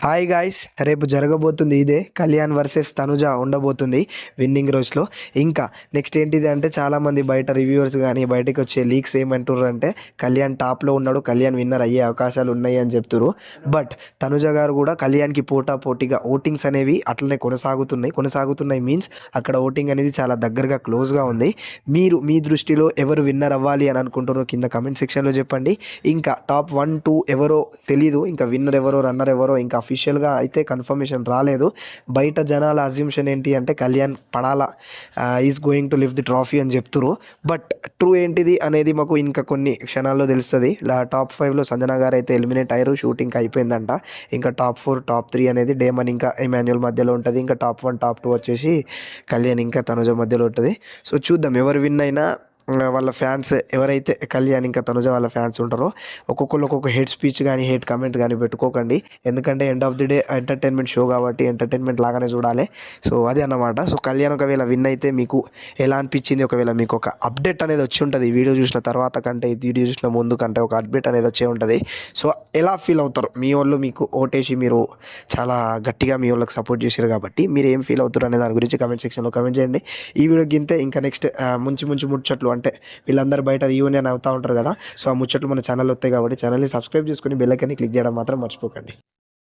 Hi guys, రేపు జరగబోతుంది ఇదే కళ్యాణ్ వర్సెస్ తనుజ ఉండబోతుంది విన్నింగ్ రోజులో. ఇంకా నెక్స్ట్ ఏంటిది అంటే చాలామంది బయట రివ్యూవర్స్ కానీ బయటకు వచ్చే లీక్స్ ఏమంటారు అంటే కళ్యాణ్ టాప్లో ఉన్నాడు, కళ్యాణ్ విన్నర్ అయ్యే అవకాశాలు ఉన్నాయి అని చెప్తారు. బట్ తనుజ గారు కూడా కళ్యాణ్కి పోటీగా ఓటింగ్స్ అనేవి అట్లనే కొనసాగుతున్నాయి మీన్స్ అక్కడ ఓటింగ్ అనేది చాలా దగ్గరగా క్లోజ్గా ఉంది. మీరు మీ దృష్టిలో ఎవరు విన్నర్ అవ్వాలి అని అనుకుంటారో కింద కమెంట్ సెక్షన్లో చెప్పండి. ఇంకా టాప్ 1-2 ఎవరో తెలీదు, ఇంకా విన్నర్ ఎవరో రన్నర్ ఎవరో ఇంకా అఫీషియల్గా అయితే కన్ఫర్మేషన్ రాలేదు. బయట జనాల అజ్యూమ్షన్ ఏంటి అంటే Kalyan Padala is going to leave the trophy అని చెప్తురు. బట్ ట్రూ ఏంటిది అనేది మాకు ఇంకా కొన్ని క్షణాల్లో తెలుస్తుంది. టాప్ 5లో సంజన గారు అయితే ఎలిమినేట్ అయ్యారు, షూటింగ్ అయిపోయిందంట. ఇంకా టాప్ 4 టాప్ 3 అనేది డేమన్ ఇంకా ఎమాన్యుల్ మధ్యలో ఉంటుంది. ఇంకా టాప్ 1 టాప్ 2 వచ్చేసి కళ్యాణ్ ఇంకా తనుజ మధ్యలో ఉంటుంది. సో చూద్దాం ఎవరు విన్ అయినా వాళ్ళ ఫ్యాన్స్ ఎవరైతే కళ్యాణ్ ఇంకా తనుజ వాళ్ళ ఫ్యాన్స్ ఉంటారో ఒక్కొక్కరు ఒక్కొక్క హేట్ స్పీచ్ కానీ హేట్ కమెంట్ కానీ పెట్టుకోకండి. ఎందుకంటే end of the day entertainment show కాబట్టి ఎంటర్టైన్మెంట్ లాగానే చూడాలి. సో అది అన్నమాట. సో కళ్యాణ్ ఒకవేళ విన్ అయితే మీకు ఎలా అనిపించింది, ఒకవేళ మీకు ఒక అప్డేట్ అనేది వచ్చి ఉంటుంది ఈ వీడియో చూసిన తర్వాత కంటే, ఈ వీడియో చూసిన ముందు కంటే ఒక అప్డేట్ అనేది వచ్చే ఉంటుంది. సో ఎలా ఫీల్ అవుతారు మీ వాళ్ళు, మీకు ఓటేసి మీరు చాలా గట్టిగా మీ వాళ్ళకి సపోర్ట్ చేశారు కాబట్టి మీరు ఏం ఫీల్ అవుతారు అనే దాని గురించి కమెంట్ సెక్షన్లో కమెంట్ చేయండి. ఈ వీడియో గింతే. ఇంకా నెక్స్ట్ మంచి ముచ్చట్లు అంటే వీళ్ళందరూ బయట యూనియన్ అవుతూ ఉంటారు కదా, సో ఆ ముచ్చట్లు మన ఛానల్ వస్తాయి కాబట్టి ఛానల్ని సబ్స్క్రైబ్ చేసుకుని బెల్ ఐకాన్ని క్లిక్ చేయడం మాత్రం మర్చిపోకండి.